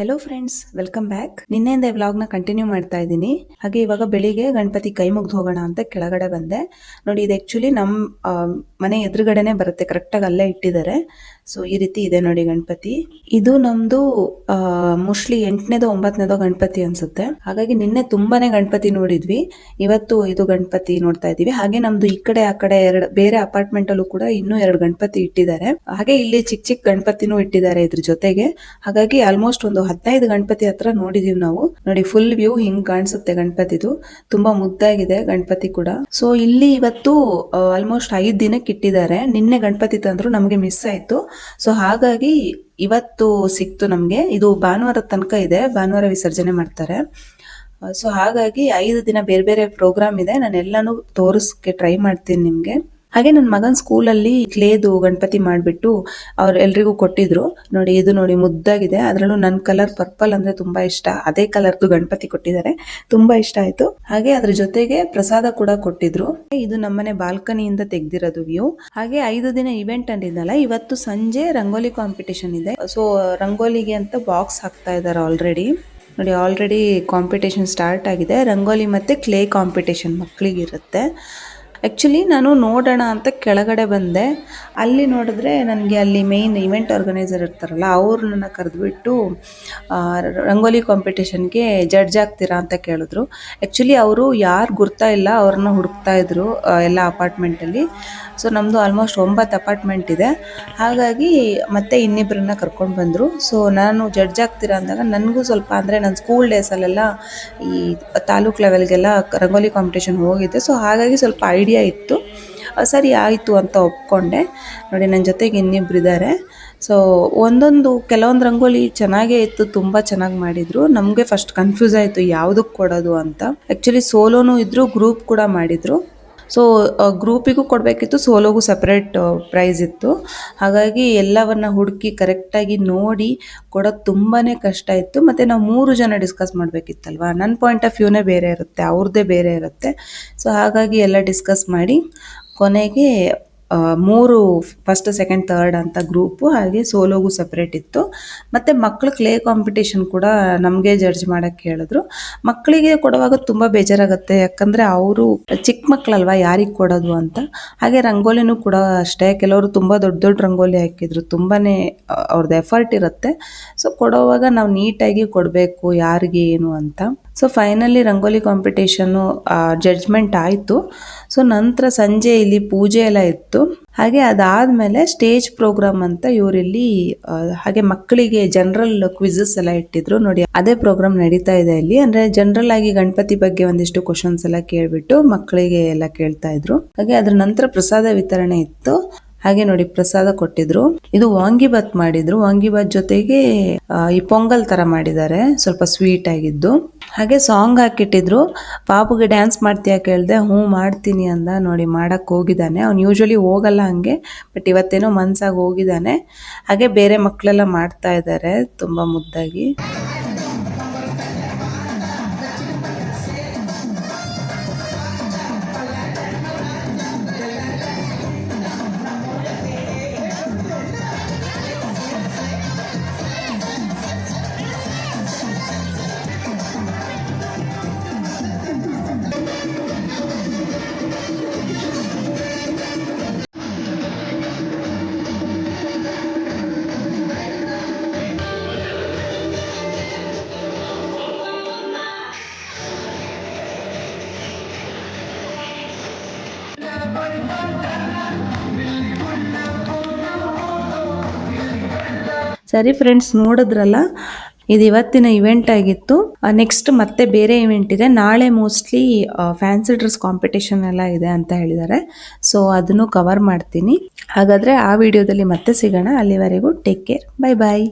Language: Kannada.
Hello friends, welcome back. ನಿನ್ನೆಯಿಂದ ವ್ಲಾಗ್ನ ಕಂಟಿನ್ಯೂ ಮಾಡ್ತಾ ಇದ್ದೀನಿ. ಹಾಗೆ ಇವಾಗ ಬೆಳಿಗ್ಗೆ ಗಣಪತಿ ಕೈ ಮುಗ್ದು ಹೋಗೋಣ ಅಂತ ಕೆಳಗಡೆ ಬಂದೆ. ನೋಡಿ, ಇದು ಆಕ್ಚುಲಿ ನಮ್ಮ ಮನೆ ಎದುರುಗಡೆನೆ ಬರುತ್ತೆ, ಕರೆಕ್ಟಾಗಿ ಅಲ್ಲೇ ಇಟ್ಟಿದ್ದಾರೆ. ಸೊ ಈ ರೀತಿ ಇದೆ ನೋಡಿ ಗಣಪತಿ. ಇದು ನಮ್ದು ಮೋಸ್ಟ್ಲಿ 8ನೇದೋ 9ನೇದೋ ಗಣಪತಿ ಅನ್ಸುತ್ತೆ. ಹಾಗಾಗಿ ನಿನ್ನೆ ತುಂಬಾನೇ ಗಣಪತಿ ನೋಡಿದ್ವಿ. ಇವತ್ತು ಇದು ಗಣಪತಿ ನೋಡ್ತಾ ಇದೀವಿ. ಹಾಗೆ ನಮ್ದು ಈ ಕಡೆ ಆ ಕಡೆ ಬೇರೆ ಅಪಾರ್ಟ್ಮೆಂಟ್ ಅಲ್ಲೂ ಕೂಡ ಇನ್ನೂ 2 ಗಣಪತಿ ಇಟ್ಟಿದ್ದಾರೆ. ಹಾಗೆ ಇಲ್ಲಿ ಚಿಕ್ಕ ಚಿಕ್ಕ ಗಣಪತಿನೂ ಇಟ್ಟಿದ್ದಾರೆ ಇದ್ರ ಜೊತೆಗೆ. ಹಾಗಾಗಿ ಆಲ್ಮೋಸ್ಟ್ ಒಂದು 15 ಗಣಪತಿ ಹತ್ರ ನೋಡಿದೀವಿ ನಾವು. ನೋಡಿ, ಫುಲ್ ವ್ಯೂ ಹಿಂಗ್ ಕಾಣಿಸುತ್ತೆ ಗಣಪತಿದು. ತುಂಬಾ ಮುದ್ದಾಗಿದೆ ಗಣಪತಿ ಕೂಡ. ಸೊ ಇಲ್ಲಿ ಇವತ್ತು ಆಲ್ಮೋಸ್ಟ್ 5 ದಿನಕ್ಕೆ ಇಟ್ಟಿದ್ದಾರೆ. ನಿನ್ನೆ ಗಣಪತಿ ತಂದ್ರು, ನಮ್ಗೆ ಮಿಸ್ ಆಯ್ತು. ಸೊ ಹಾಗಾಗಿ ಇವತ್ತು ಸಿಕ್ತು ನಮ್ಗೆ. ಇದು ಭಾನುವಾರ ತನಕ ಇದೆ, ಭಾನುವಾರ ವಿಸರ್ಜನೆ ಮಾಡ್ತಾರೆ. ಸೊ ಹಾಗಾಗಿ 5 ದಿನ ಬೇರೆ ಬೇರೆ ಪ್ರೋಗ್ರಾಮ್ ಇದೆ. ನಾನು ಎಲ್ಲಾನು ತೋರಿಸಕ್ಕೆ ಟ್ರೈ ಮಾಡ್ತೀನಿ ನಿಮ್ಗೆ. ಹಾಗೆ ನನ್ನ ಮಗನ ಸ್ಕೂಲಲ್ಲಿ ಕ್ಲೇದು ಗಣಪತಿ ಮಾಡಿಬಿಟ್ಟು ಅವ್ರು ಎಲ್ರಿಗೂ ಕೊಟ್ಟಿದ್ರು. ನೋಡಿ, ಇದು ನೋಡಿ ಮುದ್ದಾಗಿದೆ. ಅದರಲ್ಲೂ ನನ್ನ ಕಲರ್ ಪರ್ಪಲ್ ಅಂದ್ರೆ ತುಂಬಾ ಇಷ್ಟ. ಅದೇ ಕಲರ್ದು ಗಣಪತಿ ಕೊಟ್ಟಿದ್ದಾರೆ, ತುಂಬಾ ಇಷ್ಟ ಆಯ್ತು. ಹಾಗೆ ಅದ್ರ ಜೊತೆಗೆ ಪ್ರಸಾದ ಕೂಡ ಕೊಟ್ಟಿದ್ರು. ಇದು ನಮ್ಮನೆ ಬಾಲ್ಕನಿಯಿಂದ ತೆಗ್ದಿರೋದು ವ್ಯೂ. ಹಾಗೆ 5 ದಿನ ಇವೆಂಟ್ ಅಂದಿದ್ನಲ್ಲ, ಇವತ್ತು ಸಂಜೆ ರಂಗೋಲಿ ಕಾಂಪಿಟೇಷನ್ ಇದೆ. ಸೊ ರಂಗೋಲಿಗೆ ಅಂತ ಬಾಕ್ಸ್ ಹಾಕ್ತಾ ಇದ್ದಾರೆ ಆಲ್ರೆಡಿ. ನೋಡಿ, ಆಲ್ರೆಡಿ ಕಾಂಪಿಟೇಷನ್ ಸ್ಟಾರ್ಟ್ ಆಗಿದೆ. ರಂಗೋಲಿ ಮತ್ತೆ ಕ್ಲೇ ಕಾಂಪಿಟೇಷನ್ ಮಕ್ಕಳಿಗಿರುತ್ತೆ. ಆ್ಯಕ್ಚುಲಿ ನಾನು ನೋಡೋಣ ಅಂತ ಕೆಳಗಡೆ ಬಂದೆ. ಅಲ್ಲಿ ನೋಡಿದ್ರೆ ನನಗೆ ಅಲ್ಲಿ ಮೇಯ್ನ್ ಇವೆಂಟ್ ಆರ್ಗನೈಸರ್ ಇರ್ತಾರಲ್ಲ, ಅವ್ರನ್ನ ಕರೆದುಬಿಟ್ಟು ರಂಗೋಲಿ ಕಾಂಪಿಟೇಷನ್ಗೆ ಜಡ್ಜ್ ಆಗ್ತೀರಾ ಅಂತ ಕೇಳಿದ್ರು. ಆ್ಯಕ್ಚುಲಿ ಅವರು ಯಾರು ಗುರ್ತಾ ಇಲ್ಲ, ಅವ್ರನ್ನ ಹುಡುಕ್ತಾ ಇದ್ರು ಎಲ್ಲ ಅಪಾರ್ಟ್ಮೆಂಟಲ್ಲಿ. ಸೊ ನಮ್ಮದು ಆಲ್ಮೋಸ್ಟ್ 9 ಅಪಾರ್ಟ್ಮೆಂಟ್ ಇದೆ. ಹಾಗಾಗಿ ಮತ್ತೆ ಇನ್ನಿಬ್ಬರನ್ನ ಕರ್ಕೊಂಡು ಬಂದರು. ಸೊ ನಾನು ಜಡ್ಜ್ ಆಗ್ತೀರಾ ಅಂದಾಗ ನನಗೂ ಸ್ವಲ್ಪ, ಅಂದರೆ ನನ್ನ ಸ್ಕೂಲ್ ಡೇಸಲ್ಲೆಲ್ಲ ಈ ತಾಲೂಕು ಲೆವೆಲ್ಗೆಲ್ಲ ರಂಗೋಲಿ ಕಾಂಪಿಟೇಷನ್ ಹೋಗಿದ್ದೆ. ಸೊ ಹಾಗಾಗಿ ಸ್ವಲ್ಪ ಐಡಿಯಾ ಇತ್ತು. ಸರಿ ಆಯಿತು ಅಂತ ಒಪ್ಕೊಂಡೆ. ನೋಡಿ, ನನ್ನ ಜೊತೆಗೆ ಇನ್ನಿಬ್ರು ಇದ್ದಾರೆ. ಸೊ ಕೆಲವೊಂದು ರಂಗೋಲಿ ಚೆನ್ನಾಗೇ ಇತ್ತು, ತುಂಬ ಚೆನ್ನಾಗಿ ಮಾಡಿದರು. ನಮಗೆ ಫಸ್ಟ್ ಕನ್ಫ್ಯೂಸ್ ಆಯಿತು ಯಾವುದಕ್ಕೆ ಕೊಡೋದು ಅಂತ. ಆ್ಯಕ್ಚುಲಿ ಸೋಲೋನು ಇದ್ದರು, ಗ್ರೂಪ್ ಕೂಡ ಮಾಡಿದರು. ಸೊ ಗ್ರೂಪಿಗೂ ಕೊಡಬೇಕಿತ್ತು, ಸೋಲೋಗೂ ಸಪ್ರೇಟ್ ಪ್ರೈಸ್ ಇತ್ತು. ಹಾಗಾಗಿ ಎಲ್ಲವನ್ನ ಹುಡುಕಿ ಕರೆಕ್ಟಾಗಿ ನೋಡಿ ಕೊಡೋದು ತುಂಬಾ ಕಷ್ಟ ಇತ್ತು. ಮತ್ತು ನಾವು 3 ಜನ ಡಿಸ್ಕಸ್ ಮಾಡಬೇಕಿತ್ತಲ್ವ. ನನ್ನ ಪಾಯಿಂಟ್ ಆಫ್ ವ್ಯೂನೇ ಬೇರೆ ಇರುತ್ತೆ, ಅವ್ರದ್ದೇ ಬೇರೆ ಇರುತ್ತೆ. ಸೊ ಹಾಗಾಗಿ ಎಲ್ಲ ಡಿಸ್ಕಸ್ ಮಾಡಿ ಕೊನೆಗೆ 3 ಫಸ್ಟ್ ಸೆಕೆಂಡ್ ಥರ್ಡ್ ಅಂತ ಗ್ರೂಪು, ಹಾಗೆ ಸೋಲೋಗೂ ಸಪ್ರೇಟ್ ಇತ್ತು. ಮತ್ತು ಮಕ್ಕಳು ಕ್ಲೇ ಕಾಂಪಿಟೇಷನ್ ಕೂಡ ನಮಗೆ ಜಡ್ಜ್ ಮಾಡೋಕ್ಕೆ ಹೇಳಿದ್ರು. ಮಕ್ಕಳಿಗೆ ಕೊಡುವಾಗ ತುಂಬ ಬೇಜಾರಾಗುತ್ತೆ, ಯಾಕಂದರೆ ಅವರು ಚಿಕ್ಕ ಮಕ್ಕಳಲ್ವ, ಯಾರಿಗೆ ಕೊಡೋದು ಅಂತ. ಹಾಗೆ ರಂಗೋಲಿನೂ ಕೂಡ ಅಷ್ಟೇ, ಕೆಲವರು ತುಂಬ ದೊಡ್ಡ ದೊಡ್ಡ ರಂಗೋಲಿ ಹಾಕಿದ್ರು. ತುಂಬಾ ಅವ್ರದ್ದು ಎಫರ್ಟ್ ಇರುತ್ತೆ. ಸೊ ಕೊಡೋವಾಗ ನಾವು ನೀಟಾಗಿ ಕೊಡಬೇಕು, ಯಾರಿಗೆ ಏನು ಅಂತ. ಸೊ ಫೈನಲಿ ರಂಗೋಲಿ ಕಾಂಪಿಟೇಷನ್ನು ಜಡ್ಜ್ಮೆಂಟ್ ಆಯಿತು. ಸೊ ನಂತರ ಸಂಜೆ ಇಲ್ಲಿ ಪೂಜೆ ಎಲ್ಲ ಇತ್ತು. ಹಾಗೆ ಅದಾದಮೇಲೆ ಸ್ಟೇಜ್ ಪ್ರೋಗ್ರಾಮ್ ಅಂತ ಇವರಿಲ್ಲಿ ಹಾಗೆ ಮಕ್ಕಳಿಗೆ ಜನರಲ್ ಕ್ವಿಝಸ್ ಎಲ್ಲ ಇಟ್ಟಿದ್ರು. ನೋಡಿ, ಅದೇ ಪ್ರೋಗ್ರಾಮ್ ನಡೀತಾ ಇದೆ ಇಲ್ಲಿ. ಅಂದರೆ ಜನರಲ್ ಆಗಿ ಗಣಪತಿ ಬಗ್ಗೆ ಒಂದಿಷ್ಟು ಕ್ವಶನ್ಸ್ ಎಲ್ಲ ಕೇಳಿಬಿಟ್ಟು ಮಕ್ಕಳಿಗೆ ಎಲ್ಲ ಕೇಳ್ತಾ ಇದ್ರು. ಹಾಗೆ ಅದ್ರ ನಂತರ ಪ್ರಸಾದ ವಿತರಣೆ ಇತ್ತು. ಹಾಗೆ ನೋಡಿ, ಪ್ರಸಾದ ಕೊಟ್ಟಿದ್ರು. ಇದು ವಾಂಗಿಬಾತ್ ಮಾಡಿದ್ರು. ವಾಂಗಿಬಾತ್ ಜೊತೆಗೆ ಈ ಪೊಂಗಲ್ ತರ ಮಾಡಿದ್ದಾರೆ, ಸ್ವಲ್ಪ ಸ್ವೀಟ್ ಆಗಿದ್ದು. ಹಾಗೆ ಸಾಂಗ್ ಹಾಕಿಟ್ಟಿದ್ರು. ಪಾಪುಗೆ ಡ್ಯಾನ್ಸ್ ಮಾಡ್ತೀಯಾ ಕೇಳಿದೆ, ಹ್ಞೂ ಮಾಡ್ತೀನಿ ಅಂದ. ನೋಡಿ, ಮಾಡಕ್ಕೆ ಹೋಗಿದ್ದಾನೆ. ಅವ್ನು ಯೂಶ್ವಲಿ ಹೋಗಲ್ಲ ಹಂಗೆ, ಬಟ್ ಇವತ್ತೇನೋ ಮನ್ಸಾಗಿ ಹೋಗಿದ್ದಾನೆ. ಹಾಗೆ ಬೇರೆ ಮಕ್ಕಳೆಲ್ಲ ಮಾಡ್ತಾ ಇದ್ದಾರೆ ತುಂಬ ಮುದ್ದಾಗಿ. ಸರಿ ಫ್ರೆಂಡ್ಸ್, ನೋಡಿದ್ರಲ್ಲ, ಇದು ಇವತ್ತಿನ ಇವೆಂಟ್ ಆಗಿತ್ತು. ನೆಕ್ಸ್ಟ್ ಮತ್ತೆ ಬೇರೆ ಇವೆಂಟ್ ಇದೆ ನಾಳೆ. ಮೋಸ್ಟ್ಲಿ ಫ್ಯಾನ್ಸಿ ಡ್ರೆಸ್ ಕಾಂಪಿಟೇಷನ್ ಎಲ್ಲ ಇದೆ ಅಂತ ಹೇಳಿದ್ದಾರೆ. ಸೊ ಅದನ್ನು ಕವರ್ ಮಾಡ್ತೀನಿ. ಹಾಗಾದರೆ ಆ ವಿಡಿಯೋದಲ್ಲಿ ಮತ್ತೆ ಸಿಗೋಣ. ಅಲ್ಲಿವರೆಗೂ ಟೇಕ್ ಕೇರ್, ಬೈ ಬಾಯ್.